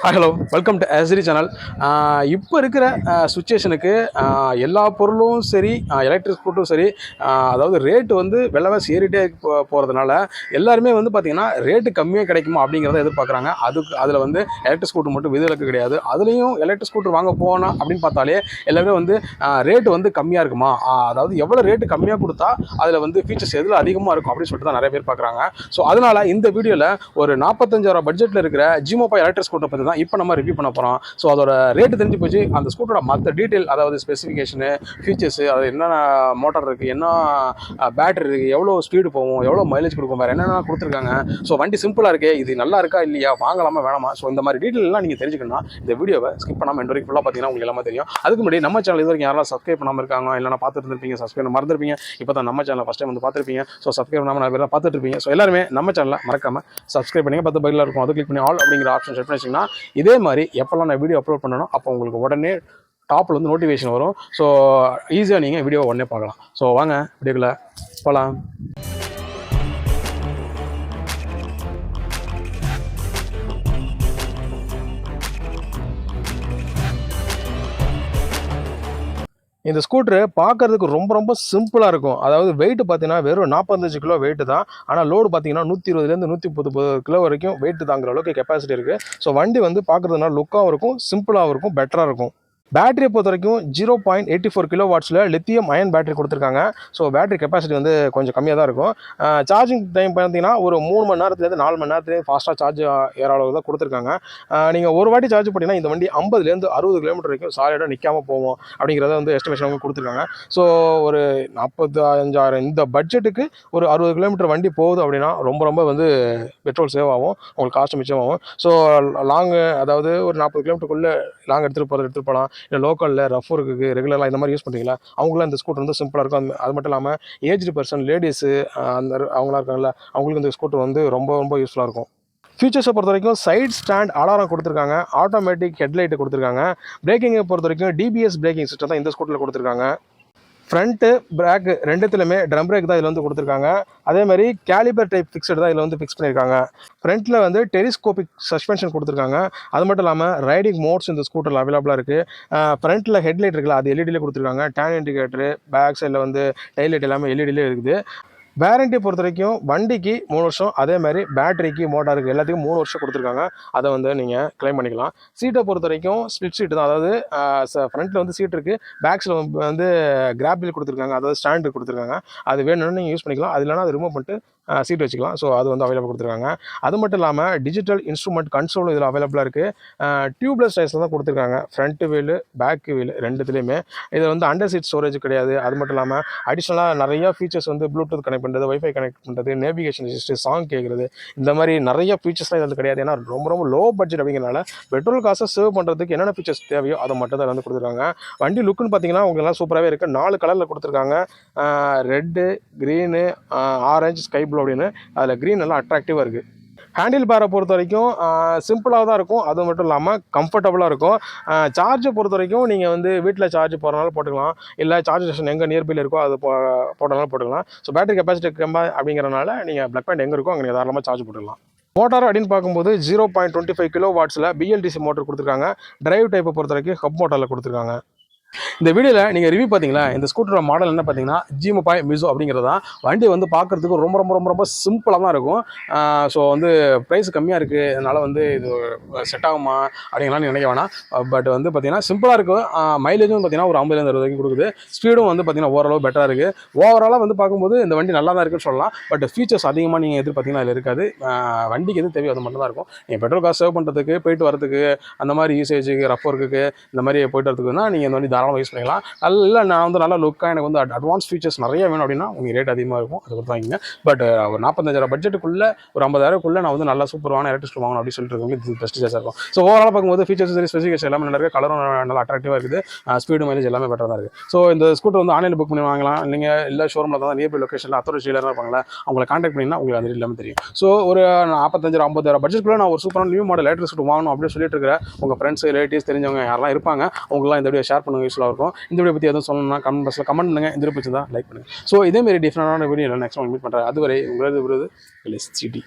Hello, welcome to Esri channel. இப்போ இருக்கிற சுச்சுவேஷனுக்கு எல்லா பொருளும் சரி, எலக்ட்ரிக் ஸ்கூட்டரும் சரி, அதாவது ரேட்டு வந்து விலைவாசி ஏறிட்டே போகிறதுனால எல்லாருமே வந்து பார்த்திங்கன்னா ரேட்டு கம்மியாக கிடைக்குமா அப்படிங்கிறத எதிர்பார்க்குறாங்க. அதில் வந்து எலக்ட்ரிக் ஸ்கூட்டர் மட்டும் விதிவிலக்கு கிடையாது. அதுலேயும் எலக்ட்ரிக் ஸ்கூட்டர் வாங்க போனால் அப்படின்னு பார்த்தாலே எல்லாருமே வந்து ரேட்டு வந்து கம்மியாக இருக்குமா, அதாவது எவ்வளோ ரேட்டு கம்மியாக கொடுத்தா அதில் வந்து ஃபீச்சர்ஸ் எதில் அதிகமாக இருக்கும் அப்படின்னு சொல்லிட்டு தான் நிறைய பேர் பார்க்குறாங்க. ஸோ அதனால் இந்த வீடியோவில் ஒரு 45,000 பட்ஜெட்டில் இருக்கிற ஜிமோபா எலக்ட்ரிக் ஸ்கூட்டர் பற்றி தான் இப்போ நம்ம ரிவ்யூ பண்ண போகிறோம். ஸோ அதோட ரேட்டு தெரிஞ்சு போச்சு, அந்த ஸ்கூட்டரோட மற்ற டீட்டெயில், அதாவது ஸ்பெசிஃபிகேஷனு, ஃபீச்சர்ஸு, அது என்னென்ன மோட்டார் இருக்குது, என்ன பேட்டரி இருக்குது, எவ்வளோ ஸ்பீடு போகும், எவ்வளோ மைலேஜ் கொடுக்கும், வேறு என்னென்ன கொடுத்துருக்காங்க, ஸோ வண்டி சிம்பிளாக இருக்கே, இது நல்லா இருக்கா இல்லையா, வாங்கலாமா வேணாமா, ஸோ இந்த மாதிரி டீட்டெயிலாம் நீங்கள் தெரிஞ்சுக்கணும்னா இந்த வீடியோவை ஸ்கிப் பண்ணாமல் எண்ட் வரைக்கும் ஃபுல்லாக பார்த்தீங்கன்னா உங்களுக்கு எல்லாமே தெரியும். அதுக்கு முன்னாடி நம்ம சேனல் இது வரைக்கும் யாரெல்லாம் சப்ஸ்கிரைப் பண்ணாமல் இருக்காங்க, இல்லைனா பார்த்துட்டு இருந்திருப்பீங்க, சப்ஸ்கிரைப் மறந்துருப்பீங்க, இப்போ தான் நம்ம சேனல் ஃபஸ்ட் டைம் வந்து பார்த்துருப்பீங்க. ஸோ சப்ஸ்கிரைப் பண்ணாமல் நிறைய பேர் பார்த்துட்டு இருப்பீங்க. ஸோ எல்லாருமே நம்ம சேனலில் மறக்காமல் சப்ஸ்கிரைப் பண்ணி 10 பைலில் இருக்கும், அதை கிளிக் பண்ணி ஆல் அப்படிங்கிற ஆப்ஷன் செட் பண்ணிச்சிங்கன்னா இதே மாதிரி எப்போல்லாம் நான் வீடியோ அப்லோட் பண்ணணும் அப்போ உங்களுக்கு உடனே டாப்பில் வந்து நோட்டிஃபிகேஷன் வரும். ஸோ ஈஸியாக நீங்கள் வீடியோவை உடனே பார்க்கலாம். ஸோ வாங்க வீடியோக்குள்ளே போகலாம். இந்த ஸ்கூட்ரு பார்க்கறதுக்கு ரொம்ப சிம்பிளாக இருக்கும். அதாவது வெயிட் பார்த்தீங்கன்னா வெறும் 45 கிலோ வெயிட் தான். ஆனால் லோடு பார்த்தீங்கன்னா 120லேருந்து 130 கிலோ வரைக்கும் வெயிட் தாங்குற அளவுக்கு கெப்பாசிட்டி இருக்குது. ஸோ வண்டி வந்து பார்க்குறதுனால லுக்காகவும் இருக்கும், சிம்பிளாகவும் இருக்கும், பெட்டராக இருக்கும். பேட்டரியை பொறுத்த வரைக்கும் 0.84 கிலோ வாட்ஸில் லித்தியம் அயன் பேட்டரி கொடுத்துருக்காங்க. ஸோ பேட்டரி கெப்பாசிட்டி வந்து கொஞ்சம் கம்மியாக தான் இருக்கும். சார்ஜிங் டைம் பார்த்தீங்கன்னா ஒரு 3 மணி நேரத்துலேருந்து 4 மணி நேரத்துலேயே ஃபாஸ்ட்டாக சார்ஜ் ஏற அளவு தான் கொடுத்துருக்காங்க. நீங்கள் ஒரு வாட்டி சார்ஜ் பண்ணிங்கன்னா இந்த வண்டி 50லேருந்து 60 கிலோமீட்டர் வரைக்கும் சாலிடாக நிற்காமல் போவோம் அப்படிங்கிறத வந்து எஸ்டிமேஷன் அவங்க கொடுத்துருக்காங்க. ஸோ ஒரு 45,000 இந்த பட்ஜெட்டுக்கு ஒரு 60 கிலோமீட்டர் வண்டி போகுது அப்படின்னா ரொம்ப வந்து பெட்ரோல் சேவ் ஆகும், உங்களுக்கு காஸ்ட் மிச்சமாகும். ஸோ லாங்கு, அதாவது ஒரு 40 கிலோமீட்டருக்குள்ளே லாங் எடுத்துகிட்டு போகலாம். இல்லை லோக்கலில் ரஃப் ஒர்க்குக்கு ரெகுலராக இந்த மாதிரி யூஸ் பண்ணுறீங்களா, அவங்களாம் இந்த ஸ்கூட்டர் வந்து சிம்பிளாக இருக்கும். அது மட்டும் இல்லாமல் ஏஜ்டு பர்சன், லேடிஸு, அவங்களாம் இருக்காங்கல்ல, அவங்களுக்கு இந்த ஸ்கூட்டர் வந்து ரொம்ப யூஸ்ஃபுல்லாக இருக்கும். ஃபீச்சர்ஸை பொறுத்த வரைக்கும் சைட் ஸ்டாண்ட் அலாரம் கொடுத்துருக்காங்க, ஆட்டோமேட்டிக் ஹெட்லைட்டு கொடுத்துருக்காங்க. பிரேக்கிங்கை பொறுத்த வரைக்கும் டிபிஎஸ் பிரேக்கிங் சிஸ்டம் தான் இந்த ஸ்கூட்டரில் கொடுத்துருக்காங்க. ஃப்ரண்ட்டு பேக்கு ரெண்டுத்துலையுமே ட்ரம் பிரேக் தான் இதில் வந்து கொடுத்துருக்காங்க. அதேமாதிரி கேலிபர் டைப் ஃபிக்ஸ்டு தான் இதில் வந்து ஃபிக்ஸ் பண்ணியிருக்காங்க. ஃப்ரண்ட்டில் வந்து டெலிஸ்கோபிக் சஸ்பென்ஷன் கொடுத்துருக்காங்க. அது மட்டும் இல்லாமல் ரைடிங் மோட்ஸ் இந்த ஸ்கூட்டரில் அவைலபிளாக இருக்குது. ஃப்ரண்ட்டில் ஹெட்லைட் இருக்குல்ல, அது எல்இடியில் கொடுத்துருக்காங்க. டேன் இண்டிகேட்டரு, பேக் சைடில் வந்து டைலைட் எல்லாமே எல்இடியிலே இருக்குது. வேரண்ட்டி பொறுத்த வரைக்கும் வண்டிக்கு 3 வருஷம், அதே மாதிரி பேட்டரிக்கு, மோட்டாருக்கு எல்லாத்துக்கும் 3 வருஷம் கொடுத்துருக்காங்க. அதை வந்து நீங்கள் கிளைம் பண்ணிக்கலாம். சீட்டை பொறுத்த வரைக்கும் ஸ்ப்ளிட் சீட்டு தான், அதாவது ஃப்ரண்ட்டில் வந்து சீட் இருக்குது, பேக்ஸில் வந்து கிராபில் கொடுத்துருக்காங்க, அதாவது ஸ்டாண்டு கொடுத்துருக்காங்க. அது வேணும்னு நீங்கள் யூஸ் பண்ணிக்கலாம், அது இல்லைனா அதை ரிமூவ் பண்ணிட்டு சீட் வச்சுக்கலாம். ஸோ அது வந்து அவைலபிள் கொடுத்துருக்காங்க. அது மட்டும் இல்லாமல் டிஜிட்டல் இன்ஸ்ட்ருமெண்ட் கன்சோலும் இதில் அவைலபிளாக இருக்குது. டியூப்லெஸ் டயர்ஸில் தான் கொடுத்துருக்காங்க, ஃப்ரண்ட்டு வீலு, பேக்கு வீலு ரெண்டுத்துலேயுமே. இதில் வந்து அண்டர் சீட் ஸ்டோரேஜ் கிடையாது. அது மட்டும் இல்லாமல் அடிஷ்னலாக நிறையா ஃபீச்சர்ஸ் வந்து ப்ளூடூத் கனெக்ட் பண்ணுறது, வைஃபை கனெக்ட் பண்ணுறது, நேவிகேஷன் சிஸ்டம், சாங் கேட்குறது, இந்த மாதிரி நிறைய ஃபீச்சர்ஸ்லாம் இது வந்து கிடையாது. ஏன்னா ரொம்ப லோ பட்ஜெட் அப்படிங்கிறனால பெட்ரோல் காசை சேவ் பண்ணுறதுக்கு என்னென்ன ஃபீச்சர்ஸ் தேவையோ அதை மட்டும் தான் வந்து கொடுத்துருக்காங்க. வண்டி லுக்குன்னு பார்த்தீங்கன்னா உங்களுக்கு எல்லாம் சூப்பராகவே இருக்குது. 4 கலரில் கொடுத்துருக்காங்க, red, green, orange, sky blue அப்படின்னு. அதில் க்ரீன் நல்லா அட்ராக்டிவாக இருக்குது. ஹேண்டில் பேரை பொறுத்த வரைக்கும் சிம்பிளாக தான் இருக்கும், அது மட்டும் இல்லாமல் கம்ஃபர்டபுளாக இருக்கும். சார்ஜை பொறுத்த வரைக்கும் நீங்கள் வந்து வீட்டில் சார்ஜ் போடுறனால போட்டுக்கலாம், இல்லை சார்ஜ் ஸ்டேஷன் எங்கே நியர்பையில் இருக்கோ அது போடுறதுனால போட்டுக்கலாம். ஸோ பேட்டரி கெப்பாசிட்டி கம்மா அப்படிங்கிறனால நீங்கள் ப்ளக் பாயிண்ட் எங்கே இருக்கோ அங்கே நீங்கள் தாராளமாக சார்ஜ் போட்டுக்கலாம். மோட்டார் அப்படின்னு பார்க்கும்போது 0.25 கிலோ வாட்ஸில் பிஎல்டிசி மோட்டர் கொடுத்துருக்காங்க. டிரைவ் டைப்பை பொறுத்த வரைக்கும் ஹப் மோட்டரில் கொடுத்துருக்காங்க. இந்த வீடியோவில் நீங்கள் ரிவ்யூ பார்த்தீங்களா, இந்த ஸ்கூட்டரோட மாடல் என்ன பார்த்தீங்கன்னா ஜிமோபா மிசோ அப்படிங்கிறது தான். வண்டி வந்து பார்க்குறதுக்கு ரொம்ப சிம்பிளாக தான் இருக்கும். ஸோ வந்து ப்ரைஸ் கம்மியாக இருக்குது, அதனால் வந்து இது செட் ஆகுமா அப்படிங்கலாம் நினைக்க வேணாம். பட் வந்து பார்த்தீங்கன்னா சிம்பிளாக இருக்கும். மைலேஜும் பார்த்தீங்கன்னா ஒரு 50லேருந்து 60 வரைக்கும் கொடுக்குது. ஸ்பீடும் வந்து பார்த்தீங்கன்னா ஓரளவு பெட்டராக இருக்குது. ஓவராலாக வந்து பார்க்கும்போது இந்த வண்டி நல்லா தான் இருக்குன்னு சொல்லலாம். பட் ஃபீச்சர்ஸ் அதிகமாக நீங்கள் எதிர்பார்த்தீங்கன்னா அதில் இருக்காது. வண்டிக்கு எது தேவையோ அது மட்டும் தான் இருக்கும். நீங்கள் பெட்ரோல் காசு சேவ் பண்ணுறதுக்கு, போயிட்டு வரதுக்கு, அந்த மாதிரி யூசேஜுக்கு, ரஃப் ஒர்க்குக்கு, இந்த மாதிரி போயிட்டு வரதுக்குன்னா நீங்கள் இந்த வண்டி தாராளமாக யூஸ் பண்ணிக்கலாம். இல்லை நான் வந்து நல்லா லுக்காக எனக்கு வந்து அட்வான்ஸ் ஃபீச்சர்ஸ் நிறைய வேணும் அப்படின்னா உங்களுக்கு ரேட் அதிகமாக இருக்கும், அதை கொடுத்து வாங்கிங்க. பட் ஒரு 45,000 பட்ஜெட்டுக்குள்ளே ஒரு 50,000க்குள்ளே நான் வந்து நல்லா சூப்பரான எலக்ட்ரிக் வாங்கணும் அப்படின்னு சொல்லிட்டு இருக்கவங்க இது பெஸ்ட் சாய்ஸாக இருக்கும். ஸோ ஓவரால் பார்க்கும்போது ஃபீச்சர்ஸ் சரி, ஸ்பெசிஃபிகேஷன் எல்லாமே நல்லா இருக்குது, கலரும் நல்லா அட்ராக்டிவாக இருக்குது, ஸ்பீடு மைலேஜ் எல்லாமே பெட்டராக தான் இருக்குது. ஸோ இந்த ஸ்கூட்டர் வந்து ஆன்லைனில் புக் பண்ணி வாங்கலாம். நீங்கள் இல்லை ஷோரூமில் தான் நியர்பை லொக்கேஷனில் அத்தாரிட்டி டீலராக இருப்பாங்களா, அவங்களை கான்டாக்ட் பண்ணிங்கன்னா உங்களுக்கு அது எல்லாமே தெரியும். ஸோ ஒரு 45,000 50,000 பட்ஜெட்டுக்குள்ளே நான் ஒரு சூப்பரான நியூ மாடல் எலக்ட்ரிக் ஸ்கூட்டர் வாங்கணும் அப்படின்னு சொல்லிட்டு இருக்கிற உங்கள் ஃப்ரெண்ட்ஸ், ரிலேட்டிவ்ஸ், தெரிஞ்சவங்க யாரெல்லாம் இருப்பாங்க அவங்களாம் இந்த வீடியோ ஷேர் பண்ணுங்க, யூஸ்ஃபுல்லாக இருக்கும். இந்த வீடியோ பற்றி எதுவும் சொல்லணும்னா கமெண்ட் பாக்ஸில் கமெண்ட் பண்ணுங்கள். இந்த வீடியோ பிடிச்சிருந்தா லைக் பண்ணுங்கள். ஸோ இதேமாரி டிஃப்ரெண்டான வீடியோ நெக்ஸ்ட் மீட் பண்ணுறேன். அதுவரை உங்களது விருது சிட்டி.